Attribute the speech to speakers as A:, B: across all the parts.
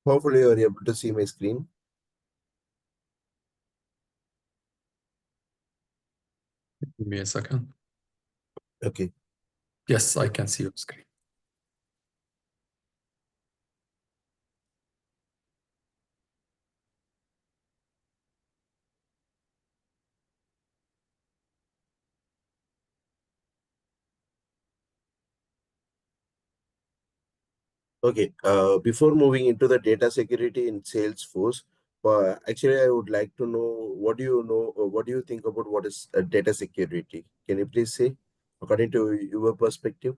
A: Hopefully you're able to see my screen.
B: Give me a second.
A: Okay.
B: Yes, I can see your screen.
A: Okay. Before moving into the data security in Salesforce, actually, I would like to know what do you know, or what do you think about what is data security? Can you please say, according to your perspective?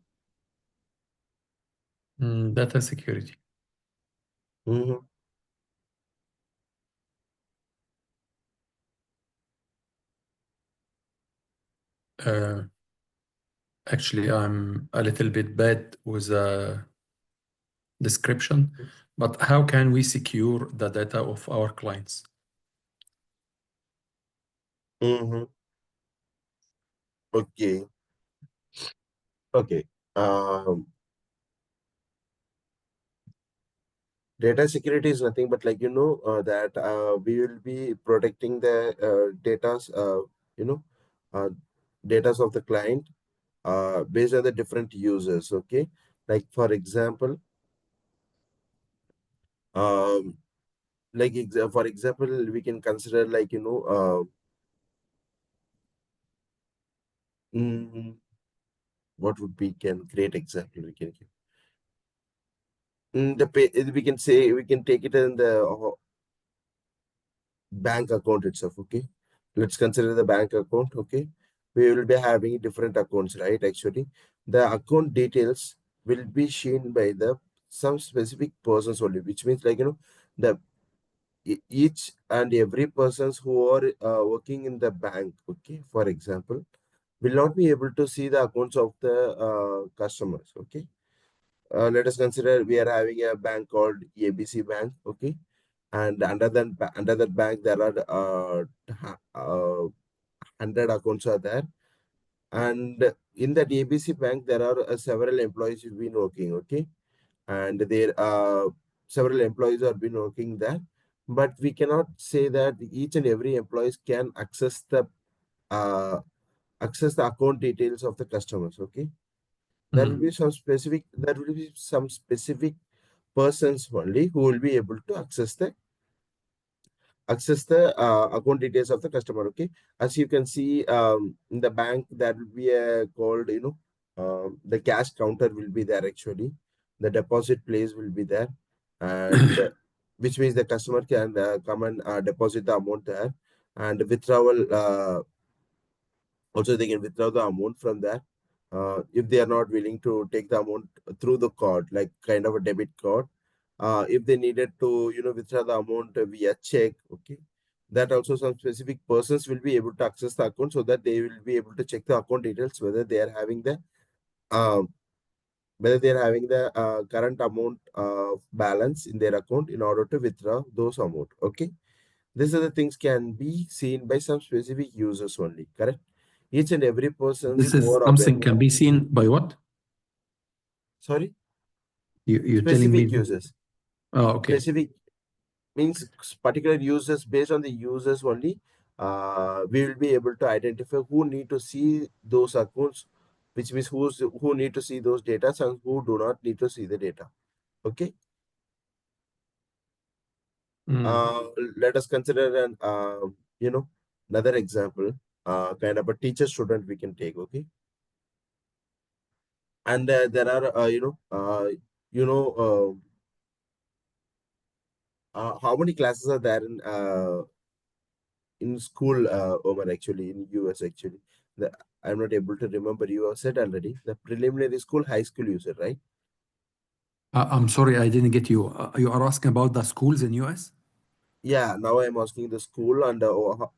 B: Data security.
A: Mm-hmm.
B: Actually, I'm a little bit bad with a description, but how can we secure the data of our clients?
A: Mm-hmm. Okay. Okay. Um, Data security is nothing but that we will be protecting the data's you know uh, datas of the client based on the different users. Okay, like for example, um, for example, we can consider mm, what would be can great example we can give. We can say we can take it in the bank account itself. Okay, let's consider the bank account. Okay, we will be having different accounts, right? Actually, the account details will be shown by the some specific persons only, which means the each and every persons who are working in the bank, okay, for example, will not be able to see the accounts of the customers. Okay, let us consider we are having a bank called ABC Bank. Okay, and under that bank there are 100 accounts are there, and in that ABC Bank there are several employees who've been working. Okay, and there several employees have been working there, but we cannot say that each and every employees can uh, access the account details of the customers. Okay, there will be some specific persons only who will be able to access the account details of the customer. Okay, as you can see, in the bank that will be called the cash counter will be there. Actually, the deposit place will be there, and which means the customer can come and deposit the amount there, and withdrawal also they can withdraw the amount from there if they are not willing to take the amount through the card, like kind of a debit card. If they needed to withdraw the amount via check. Okay, that also some specific persons will be able to access the account, so that they will be able to check the account details uh, whether they are having the current amount balance in their account in order to withdraw those amount. Okay, these are the things can be seen by some specific users only, correct? Each and every persons
B: This
A: who
B: is
A: are
B: something
A: available.
B: can be seen by what?
A: Sorry,
B: You're telling me
A: specific
B: that?
A: users.
B: Oh, okay.
A: Specific means particular users, based on the users only. We will be able to identify who need to see those accounts, which means who need to see those data and who do not need to see the data. Okay.
B: Mm.
A: uh, Let us consider an another example, kind of a teacher student we can take. Okay, and there are how many classes are there in school, Omar, actually in US? Actually, I'm not able to remember. You have said already the preliminary school, high school you said, right?
B: I'm sorry, I didn't get you. You are asking about the schools in US?
A: Yeah, now I'm asking the school, and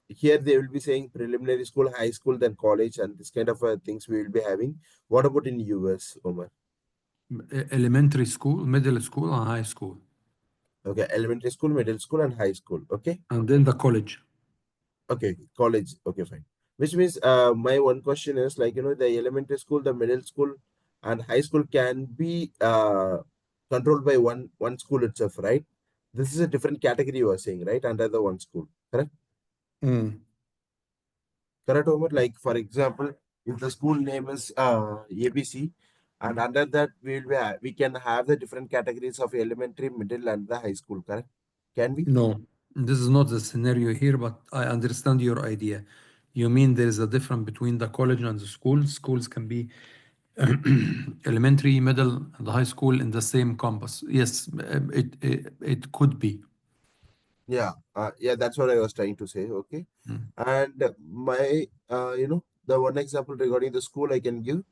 A: here they will be saying preliminary school, high school, then college, and this kind of things we will be having. What about in US, Omar?
B: Elementary school, middle school, and high school,
A: Okay, elementary school, middle school, and high school. Okay,
B: and then the college.
A: okay, college. Okay, fine. Which means, my one question is like, the elementary school, the middle school, and high school can be controlled by one school itself, right? This is a different category you are saying, right? Under the one school, correct?
B: Mm.
A: Correct, Omar? Like, for example, if the school name is ABC, and under that we can have the different categories of elementary, middle, and the high school, correct? Can we?
B: No, this is not the scenario here, but I understand your idea. You mean there is a difference between the college and the school? Schools can be elementary, middle, and high school in the same campus. Yes, it could be.
A: Yeah, that's what I was trying to say. Okay,
B: Mm.
A: and my, the one example regarding the school I can give.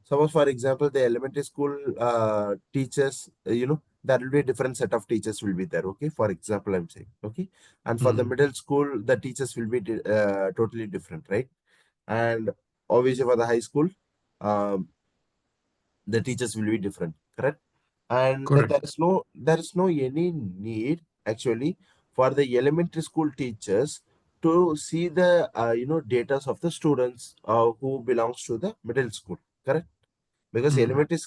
A: Suppose, for example, the elementary school teachers, there will be a different set of teachers will be there. Okay, for example, I'm saying. Okay, and for the
B: Mm.
A: middle school, the teachers will be totally different, right? And obviously for the high school, um, the teachers will be different, correct? And
B: Correct.
A: there is no any need actually for the elementary school teachers to see the data of the students who belongs to the middle school, correct? Because
B: Mm.
A: elementary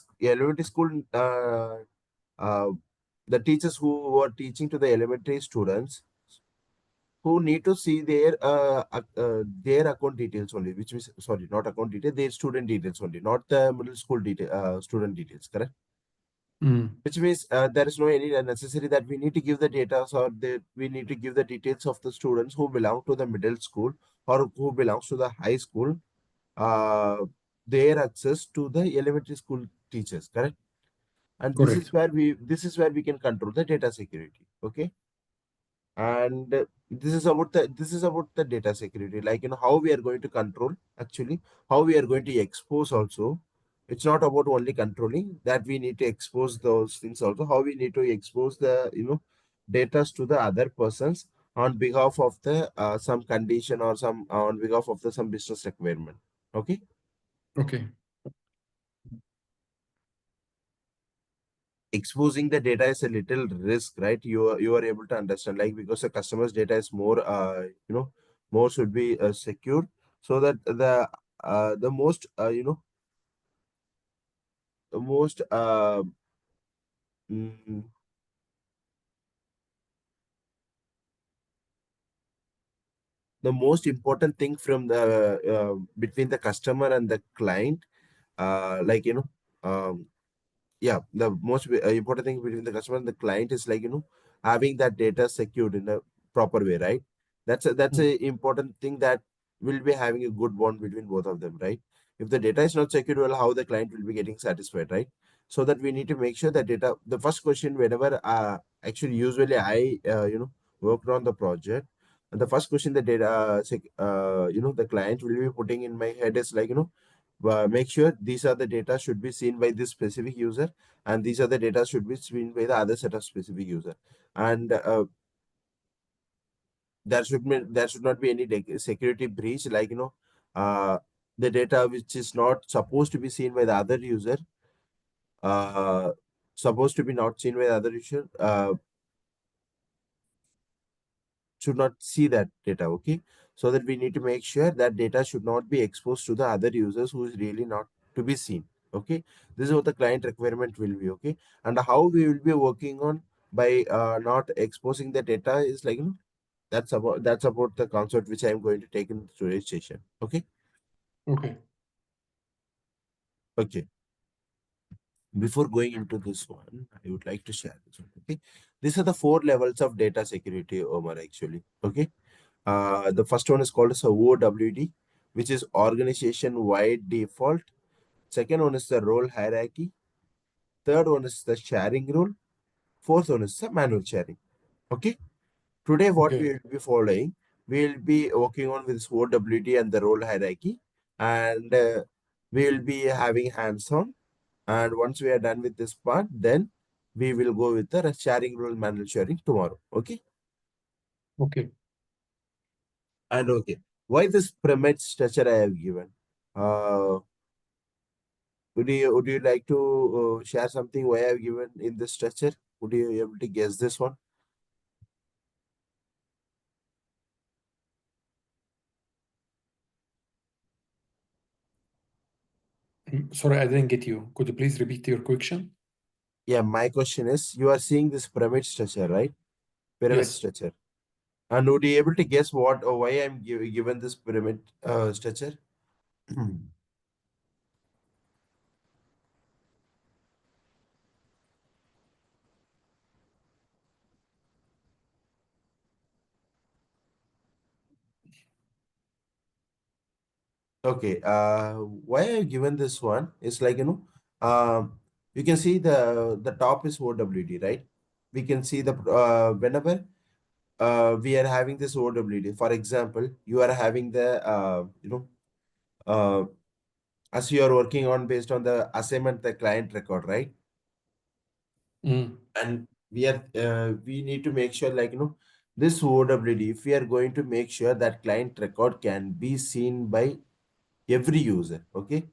A: school, uh, the teachers who are teaching to the elementary students who need to see their account details only, which means, sorry, not account detail, their student details only, not the middle school detail, student details, correct?
B: Mm.
A: Which means, there is no any necessary that we need to give the data, or we need to give the details of the students who belong to the middle school or who belongs to the high school, uh, their access to the elementary school teachers, correct? And
B: Correct.
A: this is where we can control the data security. Okay, and this is about the data security, like, how we are going to control, actually, how we are going to expose also. It's not about only controlling that, we need to expose those things also, how we need to expose the data to the other persons on behalf of the some condition, or some on behalf of the some business requirement. Okay,
B: Okay.
A: exposing the data is a little risk, right? You are able to understand, like, because the customer's data is more, more should be secured, so that the most the most mm, the most important thing from the between the customer and the client, like, yeah, the most important thing between the customer and the client is, like, having that data secured in a proper way, right? That's a
B: Mm.
A: important thing, that will be having a good bond between both of them, right? If the data is not secured, well, how the client will be getting satisfied, right? So that we need to make sure that data, the first question whenever, actually, usually I worked on the project, and the first question the data, the client will be putting in my head is, like, make sure these are the data should be seen by this specific user, and these are the data should be seen by the other set of specific user. And there should not be any security breach, like, uh, the data which is not supposed to be seen by the other user, uh, supposed to be not seen by the other user, should not see that data. Okay, so that we need to make sure that data should not be exposed to the other users who is really not to be seen. Okay, this is what the client requirement will be. Okay, and how we will be working on by not exposing the data is, like, that's about the concept which I am going to take in today's session. Okay,
B: Okay.
A: okay, before going into this one, I would like to share this one. Okay, these are the four levels of data security, Omar, actually. Okay, the first one is called as a OWD, which is organization wide default. Second one is the role hierarchy. Third one is the sharing rule. Fourth one is the manual sharing. Okay. Today, what we
B: Okay.
A: will be following, we will be working on with this OWD and the role hierarchy, and we will be having hands-on. And once we are done with this part, then we will go with the sharing rule, manual sharing tomorrow. Okay.
B: Okay.
A: And okay, why this pyramid structure I have given? Uh, would you like to share something why I have given in this structure? Would you be able to guess this one?
B: Sorry, I didn't get you. Could you please repeat your question?
A: Yeah, my question is, you are seeing this pyramid structure, right? Pyramid
B: Yes.
A: structure. And would you be able to guess what or why I'm given this pyramid structure? Okay, why I've given this one is like, you can see the top is OWD, right? We can see the whenever we are having this OWD. For example, you are having the uh, as you are working on based on the assignment, the client record, right?
B: Mm.
A: And we need to make sure like this OWD, if we are going to make sure that client record can be seen by every user, okay?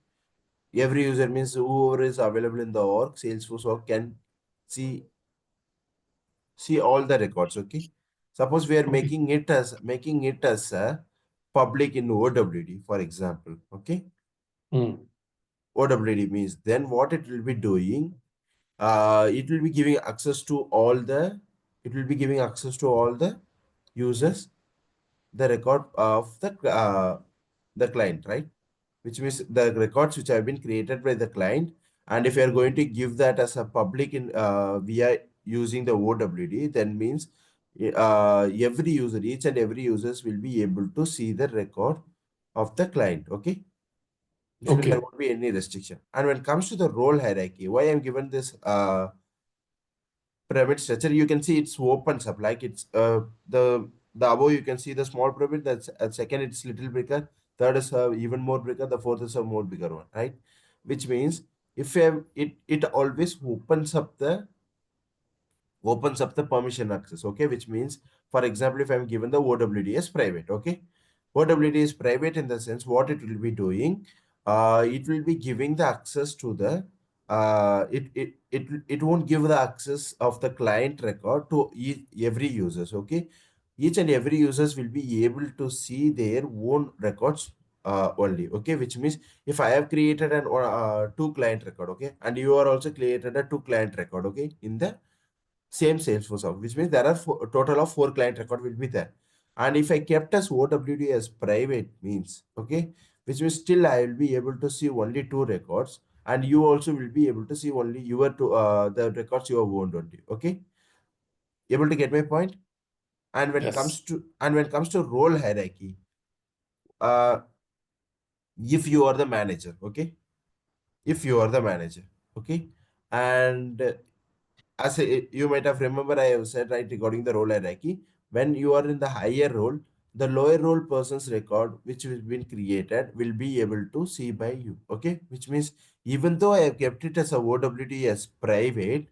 A: Every user means whoever is available in the org, Salesforce org can see all the records. Okay. Suppose we are
B: Okay.
A: making it as a public in OWD, for example. Okay.
B: Mm.
A: OWD means then what it will be doing, it will be giving access to all the users the record of the client, right? Which means the records which have been created by the client. And if you are going to give that as a public in via using the OWD, then means every user, each and every users will be able to see the record of the client. Okay, which means there
B: Okay.
A: won't be any restriction. And when it comes to the role hierarchy, why I'm given this pyramid structure, you can see it's opens up like it's the above you can see the small pyramid, that's second it's little bigger, third is even more bigger, the fourth is a more bigger one, right? Which means if it always opens up the permission access. Okay, which means, for example, if I'm given the OWD as private, okay, OWD is private in the sense what it will be doing, it will be giving the access to the it won't give the access of the client record to every users. Okay, each and every users will be able to see their own records only. Okay, which means if I have created an two client record, okay, and you are also created a two client record, okay, in the same Salesforce account, which means there are a total of four client record will be there. And if I kept as OWD as private means, okay, which means still I will be able to see only two records, and you also will be able to see only your two the records you have owned only. Okay, able to get my point? And when it
B: Yes.
A: comes to role hierarchy, uh, if you are the manager, okay, if you are the manager, okay, and you might have remember I have said right regarding the role hierarchy. When you are in the higher role, the lower role person's record which has been created will be able to see by you. Okay, which means even though I have kept it as a OWD as private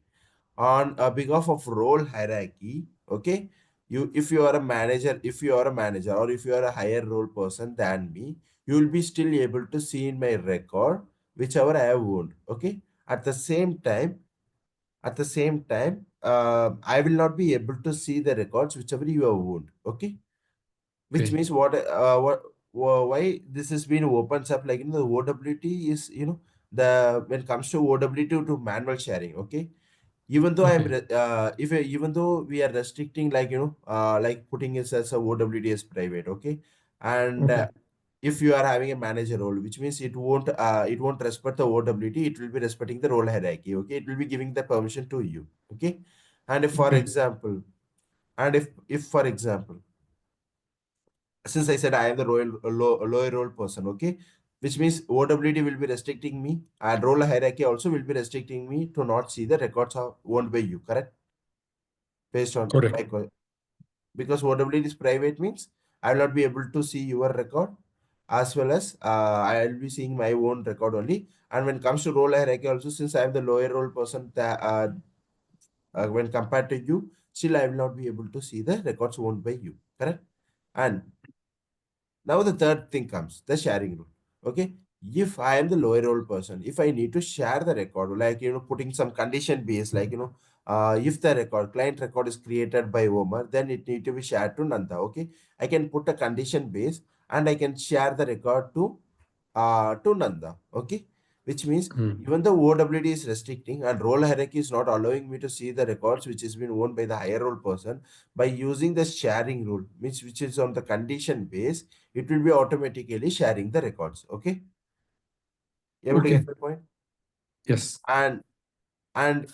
A: on a behalf of role hierarchy, okay, you if you are a manager, or if you are a higher role person than me, you will be still able to see in my record whichever I have owned. Okay, at the same time I will not be able to see the records whichever you have owned. Okay, which
B: Okay.
A: means why this has been opens up like the OWT is the when it comes to OWT to manual sharing. Okay, even though
B: Okay.
A: even though we are restricting like like putting it as a OWT as private. Okay, and
B: Okay.
A: if you are having a manager role, which means it won't respect the OWT, it will be respecting the role hierarchy. Okay, it will be giving the permission to you. Okay, and if for
B: Okay.
A: example, and if for example, since I said I am the lower role person, okay, which means OWT will be restricting me, and role hierarchy also will be restricting me to not see the records are owned by you. Correct? Based on
B: Correct.
A: my because OWT is private means I will not be able to see your record, as well as I will be seeing my own record only. And when it comes to role hierarchy also, since I am the lower role person, when compared to you, still I will not be able to see the records owned by you. Correct? And now the third thing comes, the sharing rule. Okay. If I am the lower role person, if I need to share the record, like putting some condition base, like if the client record is created by Omar, then it need to be shared to Nanda. Okay. I can put a condition base and I can share the record to Nanda. Okay. Which means
B: Mm.
A: even the OWD is restricting and role hierarchy is not allowing me to see the records which has been owned by the higher role person by using the sharing rule, which is on the condition base, it will be automatically sharing the records. Okay. You able to
B: Okay.
A: get my point?
B: Yes.
A: And and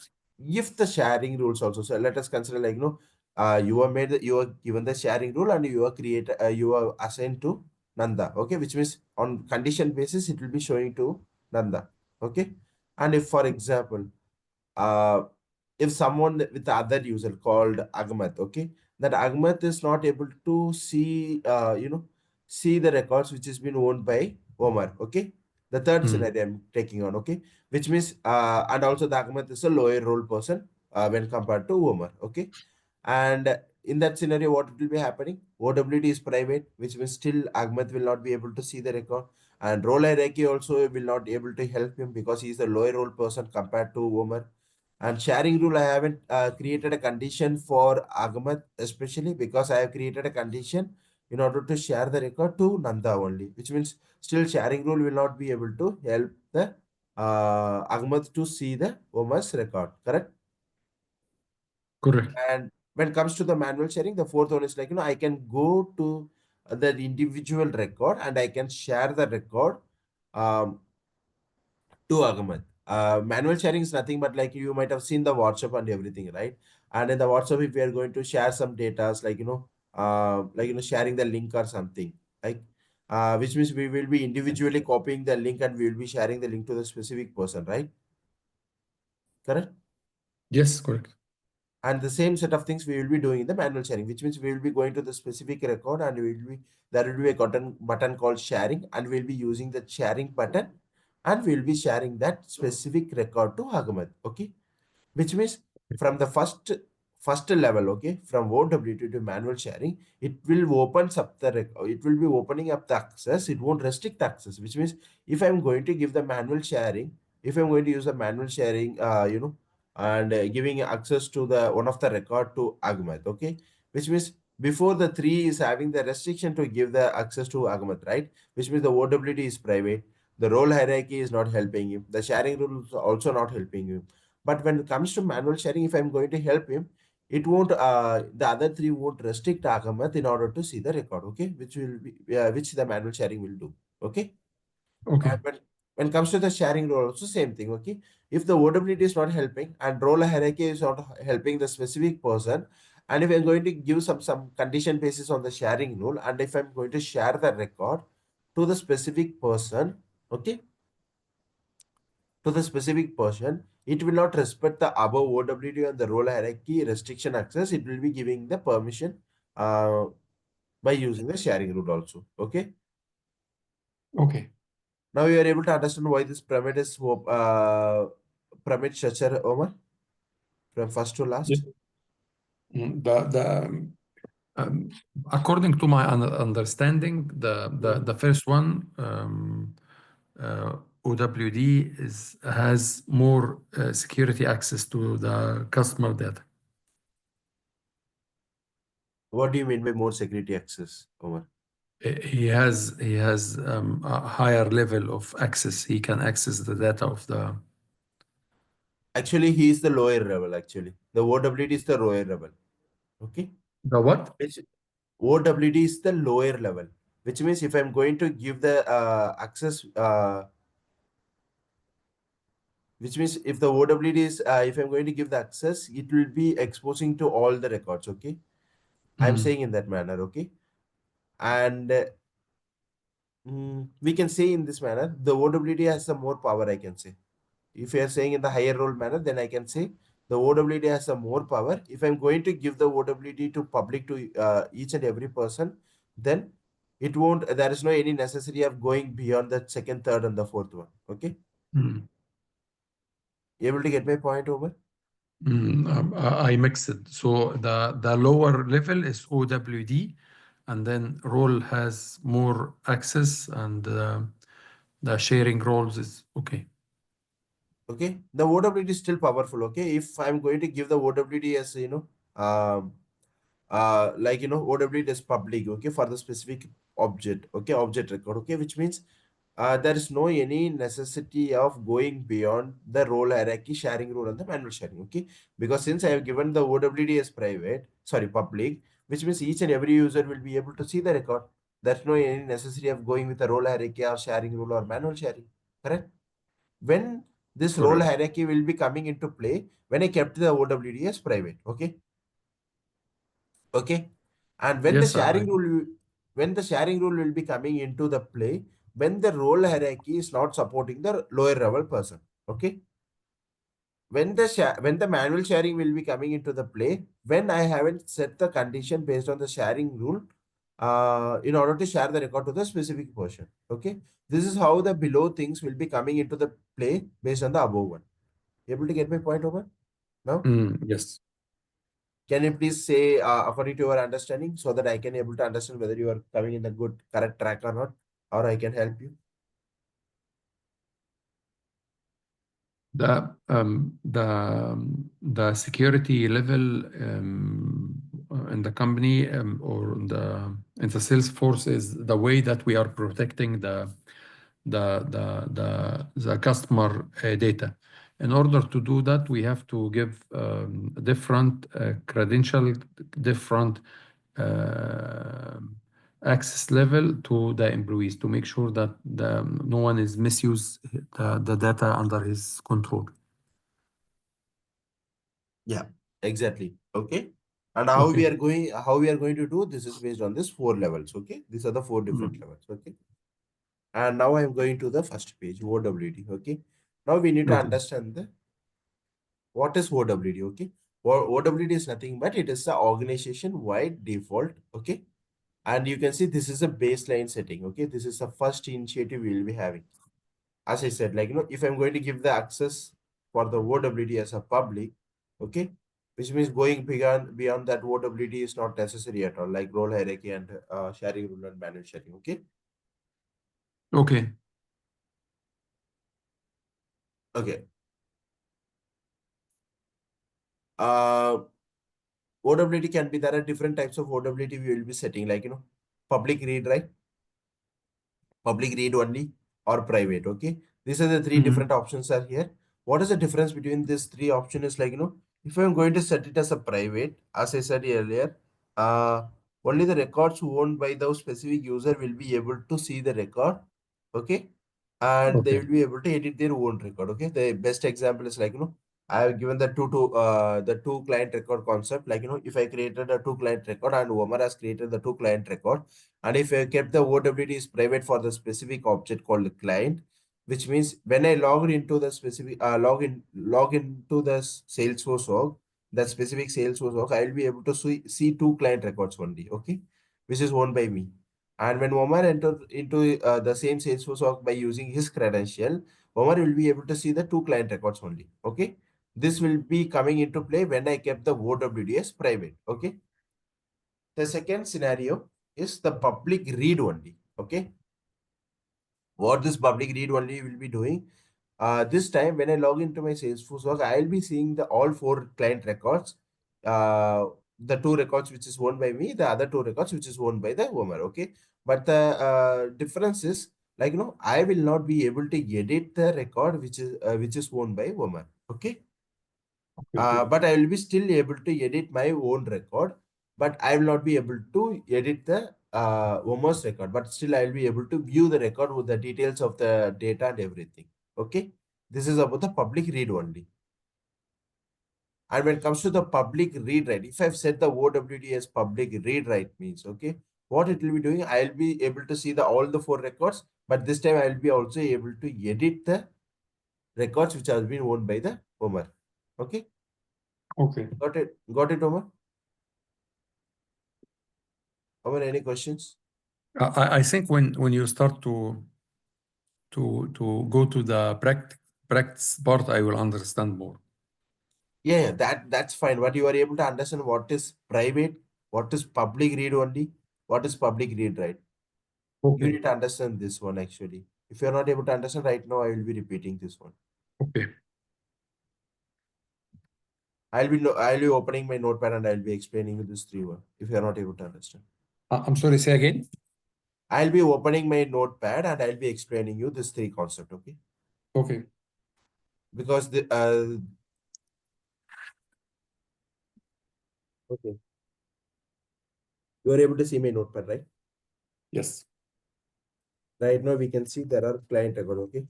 A: if the sharing rules also, so let us consider like you are given the sharing rule and you are assigned to Nanda. Okay, which means on condition basis it will be showing to Nanda. Okay. And if for example uh, if someone with the other user called Agmat, okay, that Agmat is not able to see, see the records which has been owned by Omar, okay. The third
B: Mm.
A: scenario I'm taking on, okay, which means, and also the Agmat is a lower role person when compared to Omar, okay. And in that scenario, what will be happening? OWD is private, which means still Agmat will not be able to see the record. And role hierarchy also will not be able to help him because he is a lower role person compared to Omar. And sharing rule, I haven't created a condition for Agmat, especially because I have created a condition in order to share the record to Nanda only, which means still sharing rule will not be able to help the Agmat to see the Omar's record, correct?
B: Correct.
A: And when it comes to the manual sharing, the fourth one is like, I can go to the individual record and I can share the record um, to Agmat. Manual sharing is nothing but like you might have seen the WhatsApp and everything, right? And in the WhatsApp, if we are going to share some data, like sharing the link or something, like which means we will be individually copying the link and we will be sharing the link to the specific person, right? Correct.
B: Yes, correct.
A: And the same set of things we will be doing in the manual sharing, which means we will be going to the specific record and we will be there will be a button called sharing and we'll be using the sharing button and we'll be sharing that specific record to Agmat. Okay, which means from the first level, okay, from OWT to manual sharing, it will opens up it will be opening up the access. It won't restrict the access, which means if I'm going to give the manual sharing, if I'm going to use the manual sharing, and giving access to the one of the record to Agmat, okay, which means before the three is having the restriction to give the access to Agmat, right? Which means the OWT is private, the role hierarchy is not helping him, the sharing rule is also not helping him. But when it comes to manual sharing, if I'm going to help him, it won't, the other three won't restrict Agamat in order to see the record, okay, which will be, which the manual sharing will do, okay.
B: Okay.
A: And when it comes to the sharing role, also same thing, okay. If the OWT is not helping and role hierarchy is not helping the specific person, and if I'm going to give some condition basis on the sharing rule, and if I'm going to share the record to the specific person, okay, to the specific person, it will not respect the above OWT and the role hierarchy restriction access. It will be giving the permission uh, by using the sharing rule also. Okay.
B: Okay.
A: Now you are able to understand why this pyramid is pyramid structure, Omar, from first to
B: Yeah.
A: last.
B: The according to my understanding,
A: Mhm.
B: the first one, OWD has more security access to the customer data.
A: What do you mean by more security access, Omar?
B: He has a higher level of access. He can access the data of the
A: Actually, he is the lower level. Actually, the OWT is the lower level. Okay.
B: what?
A: Which OWT is the lower level, which means if I'm going to give the access, which means if the OWT is, if I'm going to give the access, it will be exposing to all the records. Okay. I'm
B: Mm,
A: saying in that manner. Okay. And we can say in this manner, the OWT has some more power, I can say. If you are saying in the higher role manner, then I can say the OWT has some more power. If I'm going to give the OWT to public to each and every person, then it won't, there is no any necessity of going beyond the second, third, and the fourth one. Okay.
B: mm.
A: You able to get my point over?
B: I mixed it. So the lower level is OWD, and then role has more access, and the sharing roles is okay.
A: Okay, the OWD is still powerful. Okay, if I'm going to give the OWD as um, like OWD is public. Okay, for the specific object. Okay, object record. Okay, which means there is no any necessity of going beyond the role hierarchy, sharing role, and the manual sharing. Okay, because since I have given the OWD as private, sorry, public, which means each and every user will be able to see the record. There's no any necessity of going with the role hierarchy or sharing rule or manual sharing. Correct? When this role
B: Correct.
A: hierarchy will be coming into play when I kept the OWD as private. Okay. Okay. And when the
B: Yes,
A: sharing rule, when the sharing rule will be coming into the play, when the role hierarchy is not supporting the lower level person. Okay. When the manual sharing will be coming into the play, when I haven't set the condition based on the sharing rule, in order to share the record to the specific person. Okay. This is how the below things will be coming into the play based on the above one. Able to get my point over now?
B: yes.
A: Can you please say according to your understanding so that I can able to understand whether you are coming in the good correct track or not, or I can help you?
B: The security level in the company or in the Salesforce is the way that we are protecting the customer data. In order to do that, we have to give different credential, different uh, access level to the employees to make sure that no one is misuse the data under his control.
A: Yeah, exactly. Okay. And
B: Okay.
A: how we are going to do this is based on this four levels. Okay. These are the four different
B: Mm.
A: levels. Okay. And now I'm going to the first page, OWD. Okay. Now we need to
B: Okay.
A: understand the what is OWD. Okay. OWD is nothing but it is the organization wide default. Okay. And you can see this is a baseline setting. Okay. This is the first initiative we will be having. As I said, like, if I'm going to give the access for the OWD as a public, okay, which means going beyond that OWD is not necessary at all, like role hierarchy and sharing rule and manual sharing. Okay.
B: Okay.
A: Okay. Uh, OWD can be, there are different types of OWD we will be setting, like, public read, right? Public read only or private. Okay, these are the three different
B: Mhm.
A: options are here. What is the difference between these three options is, like, if I'm going to set it as a private, as I said earlier, uh only the records owned by those specific user will be able to see the record. Okay, and they
B: Okay.
A: will be able to edit their own record. Okay, the best example is, like, I have given the two client record concept. Like, if I created a two client record and Omar has created the two client record, and if I kept the OWD is private for the specific object called client, which means when I log into the specific log into the Salesforce org, that specific Salesforce org, I'll be able to see two client records only. Okay, which is owned by me. And when Omar entered into the same Salesforce org by using his credential, Omar will be able to see the two client records only. Okay, this will be coming into play when I kept the OWD as private. Okay, the second scenario is the public read only. Okay, what this public read only will be doing, this time when I log into my Salesforce work, I'll be seeing the all four client records, uh, the two records which is owned by me, the other two records which is owned by the owner. Okay, but the difference is, like, I will not be able to edit the record which is owned by owner. Okay,
B: Okay.
A: but I will be still able to edit my own record, but I will not be able to edit the Omer's record, but still I will be able to view the record with the details of the data and everything. Okay, this is about the public read only. And when it comes to the public read write, if I've set the OWD as public read write means, okay, what it will be doing, I'll be able to see the all the four records, but this time I'll be also able to edit the records which have been owned by the Omer. Okay,
B: Okay.
A: got it, Omer? Omer, any questions?
B: I think when you start to go to the practice part, I will understand more.
A: Yeah, that's fine. But you are able to understand what is private, what is public read only, what is public read, right? You
B: Okay.
A: need to understand this one actually. If you're not able to understand right now, I will be repeating this one.
B: Okay.
A: I'll be opening my notepad and I'll be explaining you this three one if you're not able to understand.
B: I'm sorry, say again.
A: I'll be opening my notepad and I'll be explaining you this three concept, okay?
B: Okay.
A: Because the okay, you are able to see my notepad, right?
B: Yes.
A: Right now we can see there are client record, okay?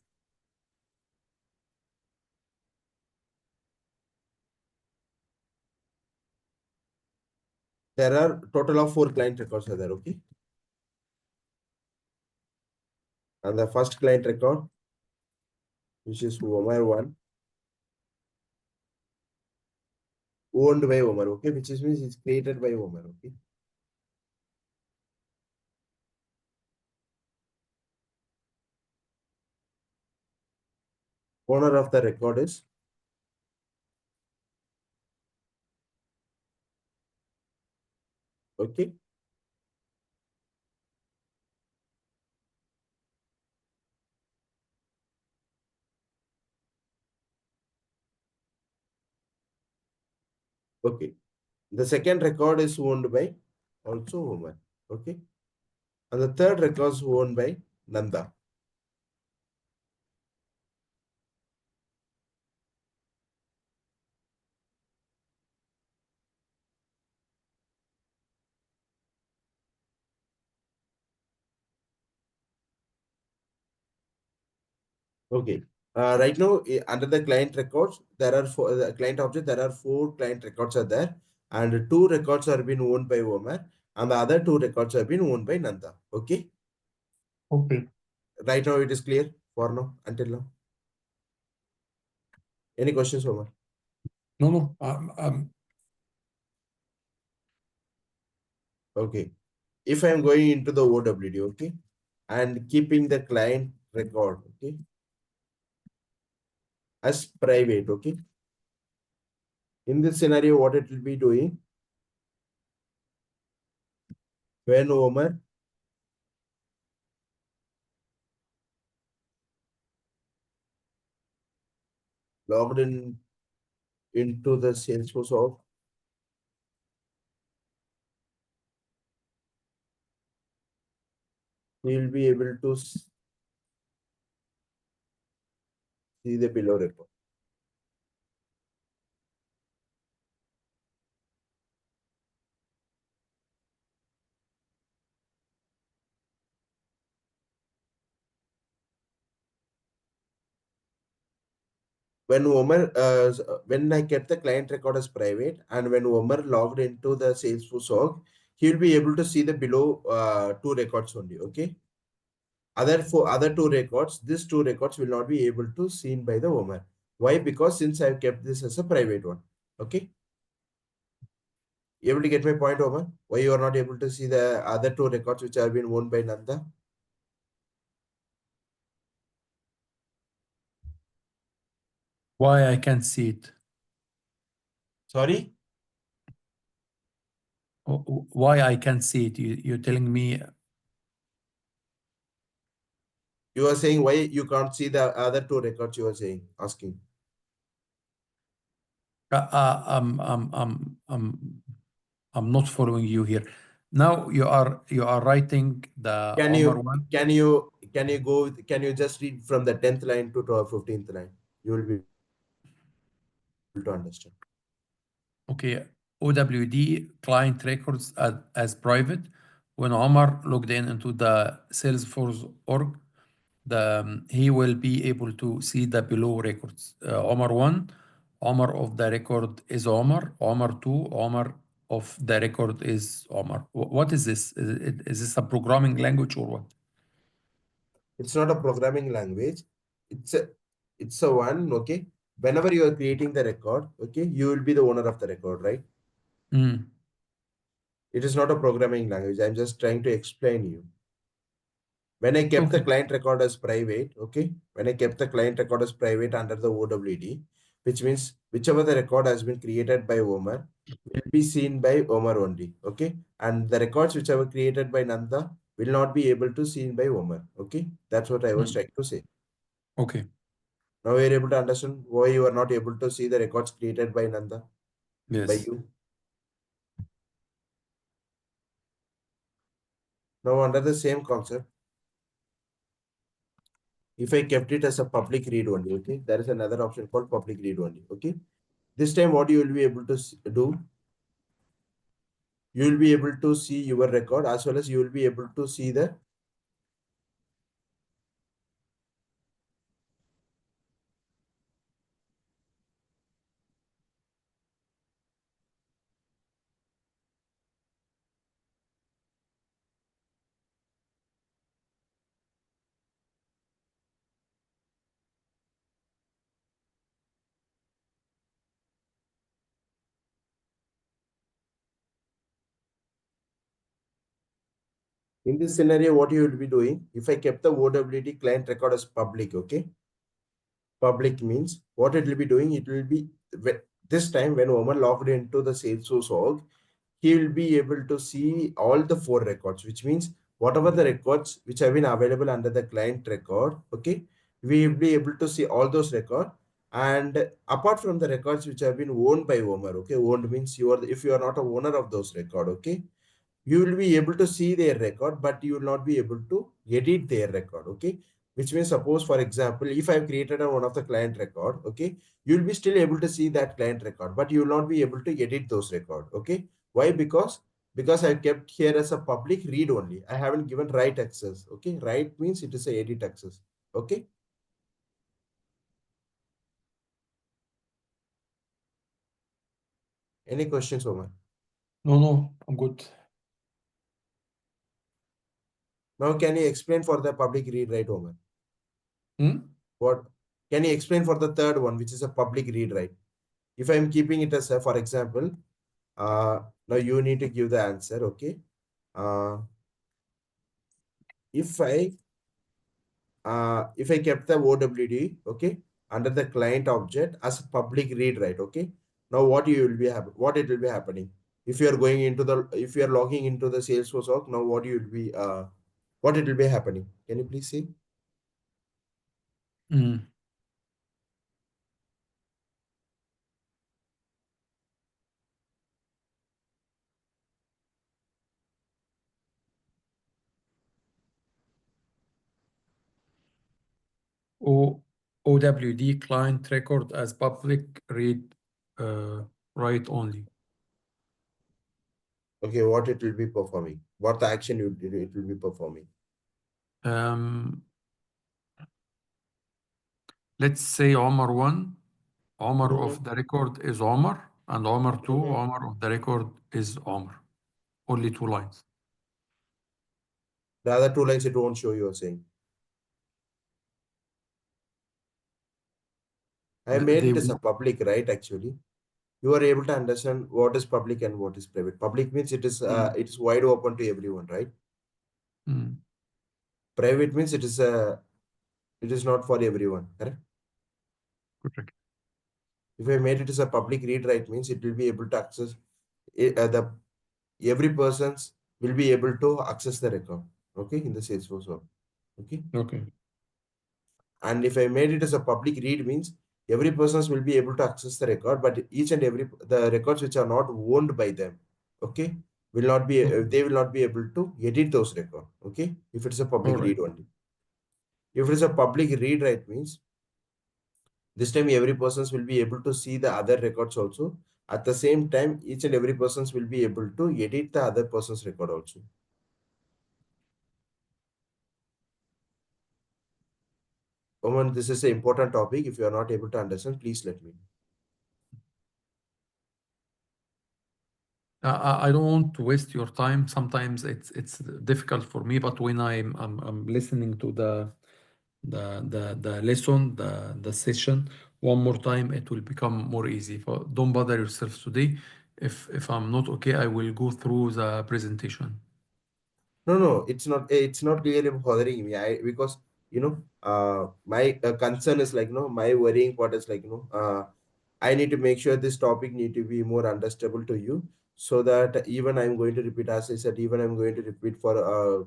A: There are total of four client records are there, okay? And the first client record, which is Omar one, owned by Omar, okay? Which is means it's created by Omar, okay? Owner of the record is okay. Okay. The second record is owned by also Omar, okay? And the third record is owned by Nanda. Okay. Right now, under the client records, there are four, the client object, there are four client records are there, and two records are being owned by Omar, and the other two records have been owned by Nanda. Okay.
B: Okay.
A: Right now, it is clear for now, until now. Any questions, Omar?
B: No, no.
A: Okay. If I am going into the OWD, okay, and keeping the client record, okay, as private, okay. In this scenario, what it will be doing when Omar logged in into the Salesforce of, he will be able to see the below record. When I kept the client record as private, and when Omar logged into the Salesforce org, he will be able to see the below two records only. Okay. Other two records, these two records will not be able to seen by the Omar. Why? Because since I've kept this as a private one. Okay. You able to get my point, Omar? Why you are not able to see the other two records which have been owned by Nanda?
B: Why I can't see it?
A: Sorry,
B: Why I can't see it? You're telling me
A: you are saying why you can't see the other two records. You are saying asking.
B: I'm not following you here. Now you are writing the
A: Can
B: Omar
A: you
B: one.
A: can you can you go can you just read from the 10th line to 15th line? You will be able to understand.
B: Okay, OWD client records as private. When Omar logged in into the Salesforce org, he will be able to see the below records. Omar 1, Omar of the record is Omar. Omar 2, Omar of the record is Omar. What is this? Is this a programming language or what?
A: It's not a programming language. It's a it's a one, okay. Whenever you are creating the record, okay, you will be the owner of the record, right?
B: Mm,
A: It is not a programming language. I'm just trying to explain you. When I kept the
B: okay.
A: client record as private, okay, when I kept the client record as private under the OWD, which means whichever the record has been created by Omar will be seen by Omar only. Okay. And the records which were created by Nanda will not be able to seen by Omar. Okay. That's what I was
B: Mm.
A: trying to say.
B: Okay.
A: Now we are able to understand why you are not able to see the records created by Nanda, by
B: Yes.
A: you. Now under the same concept, if I kept it as a public read only, okay, there is another option called public read only. Okay. This time what you will be able to do, you will be able to see your record as well as you will be able to see the in this scenario, what you will be doing, if I kept the OWD client record as public, okay, public means what it will be doing, it will be this time when Oman logged into the Salesforce org, he will be able to see all the four records, which means whatever the records which have been available under the client record, okay, we will be able to see all those records. And apart from the records which have been owned by Omar, okay, owned means you are if you are not a owner of those record, okay, you will be able to see their record, but you will not be able to edit their record. Okay. Which means, suppose, for example, if I've created one of the client record, okay, you'll be still able to see that client record, but you will not be able to edit those record. Okay. Why? Because I kept here as a public read only. I haven't given write access. Okay. Write means it is a edit access. Okay. Any questions, Omar?
B: No, no, I'm good.
A: Now, can you explain for the public read write, Omar?
B: Hmm?
A: What can you explain for the third one, which is a public read write? If I'm keeping it as a, for example, now you need to give the answer. Okay. If I kept the OWD, okay, under the client object as a public read write, okay. Now what it will be happening? If you are going into the if you are logging into the Salesforce org, now what it will be happening? Can you please see?
B: Mm. O OWD client record as public read write only.
A: Okay, what it will be performing? What the action it will be performing?
B: Um, let's say Omar 1, Omar
A: Mhm,
B: of the record is Omar, and Omar 2,
A: mhm.
B: Omar of the record is Omar. Only two lines.
A: The other two lines it won't show, you are saying. I made
B: They
A: it as
B: will.
A: a public, right? Actually, you are able to understand what is public and what is private. Public means
B: Mm,
A: it is wide open to everyone, right?
B: mm,
A: Private means it is not for everyone, correct?
B: correct.
A: If I made it as a public read write means it will be able to access the every persons will be able to access the record, okay, in the Salesforce work, okay.
B: Okay.
A: And if I made it as a public read means every persons will be able to access the record, but each and every the records which are not owned by them, okay, will not be
B: Okay.
A: they will not be able to edit those records, okay, if it's a
B: All
A: public
B: right.
A: read only. If it is a public read write means this time every persons will be able to see the other records also. At the same time, each and every persons will be able to edit the other person's record also. Oman, this is an important topic. If you are not able to understand, please let me know.
B: I don't want to waste your time. Sometimes it's difficult for me, but when I'm listening to the lesson, the session one more time, it will become more easy. So don't bother yourself today. If I'm not okay, I will go through the presentation.
A: No, no, it's not. It's not really bothering me. Because my concern is like my worrying part is like I need to make sure this topic need to be more understandable to you, so that even I'm going to repeat, as I said, even I'm going to repeat for a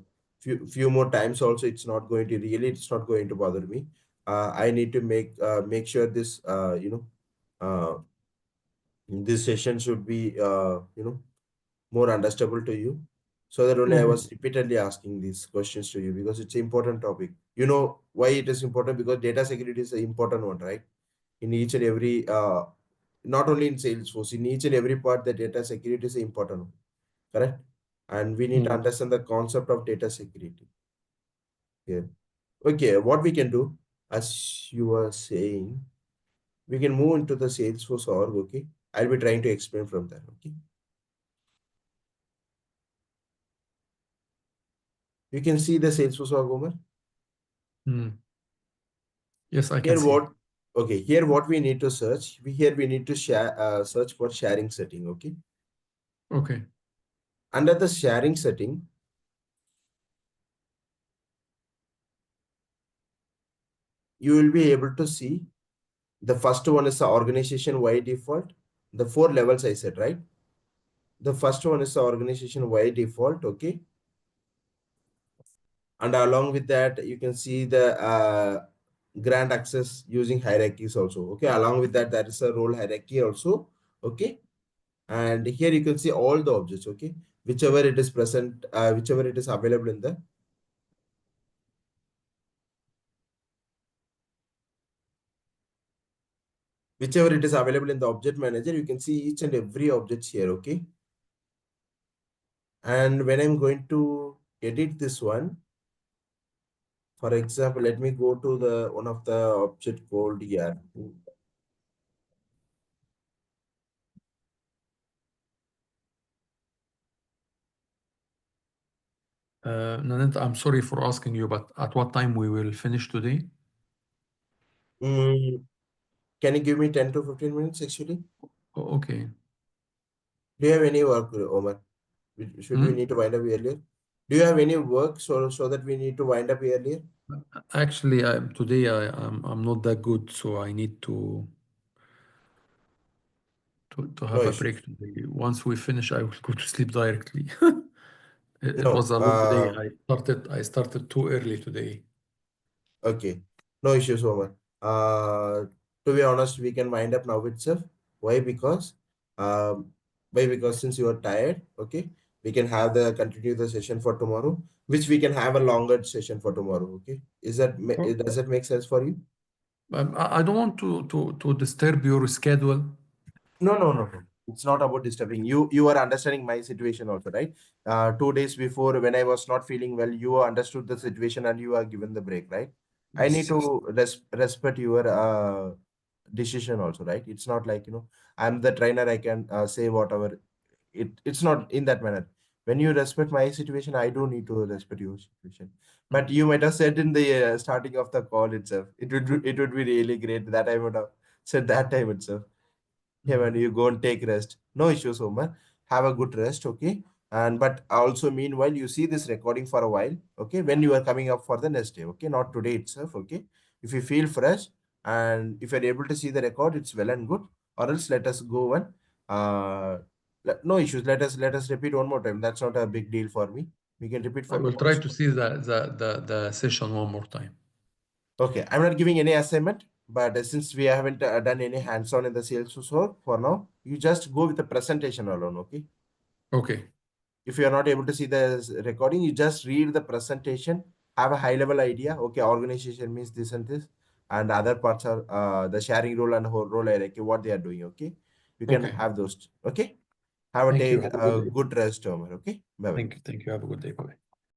A: few more times also, it's not going to bother me. I need to make sure this uh, this session should be more understandable to you. So that only I
B: Okay.
A: was repeatedly asking these questions to you, because it's an important topic. You know why it is important? Because data security is an important one, right? In each and every not only in Salesforce, in each and every part, the data security is an important one, correct? And we need to
B: Mm.
A: understand the concept of data security here. Okay, what we can do, as you were saying, we can move into the Salesforce org. Okay, I'll be trying to explain from there. Okay, you can see the Salesforce org, Omar.
B: Mm. Yes, I can
A: Here
B: see.
A: what? Okay, here what we need to search. Here we need to share search for sharing setting. Okay,
B: Okay.
A: under the sharing setting, you will be able to see the first one is the organization wide default. The four levels I said, right? The first one is the organization wide default. Okay, and along with that, you can see the grant access using hierarchies also. Okay, along with that, there is a role hierarchy also. Okay, and here you can see all the objects. Okay, whichever it is present, whichever it is available in the whichever it is available in the object manager, you can see each and every object here. Okay, and when I'm going to edit this one, for example, let me go to the one of the object called here.
B: Nanette, I'm sorry for asking you, but at what time we will finish today?
A: Mm, can you give me 10 to 15 minutes actually?
B: Okay.
A: Do you have any work, Omar? Should we
B: Hmm?
A: need to wind up earlier? Do you have any work so that we need to wind up earlier?
B: Actually, today I'm not that good, so I need to
A: No
B: have a
A: issues.
B: break today. Once we finish, I will go to sleep directly. It was
A: No.
B: a long day. I started too early today.
A: Okay. No issues, Omar. To be honest, we can wind up now itself. Why? Um, because since you are tired, okay, we can have the continue the session for tomorrow, which we can have a longer session for tomorrow. Okay.
B: Oh.
A: Does that make sense for you?
B: I don't want to disturb your schedule.
A: No, no, no, no. It's not about disturbing you. You are understanding my situation also, right? 2 days before, when I was not feeling well, you understood the situation and you are given the break, right? I need
B: Yes, yes.
A: to respect your decision also, right? It's not like, I'm the trainer, I can say whatever. It's not in that manner. When you respect my situation, I do need to respect your situation. But
B: Mm,
A: you might have said in the starting of the call itself, it would be really great that I would have said that time itself. Yeah,
B: mm.
A: man, you go and take rest. No issues, Omar. Have a good rest, okay? And but also meanwhile, you see this recording for a while, okay? When you are coming up for the next day, okay? Not today itself, okay? If you feel fresh and if you're able to see the record, it's well and good. Or else let us go and no issues. Let us repeat one more time. That's not a big deal for me. We can repeat
B: I
A: for
B: will
A: tomorrow.
B: try to see the session one more time.
A: Okay, I'm not giving any assignment, but since we haven't done any hands-on in the Salesforce work for now, you just go with the presentation alone, okay?
B: Okay.
A: If you are not able to see the recording, you just read the presentation, have a high-level idea. Okay, organization means this and this, and other parts are the sharing role and whole role hierarchy, what they are doing, okay? You can
B: Okay.
A: have those, okay? Have a
B: Thank you.
A: take
B: Have a good
A: a
B: day.
A: good rest, Omar, okay? Bye-bye.
B: Thank you. Thank you. Have a good day. Bye.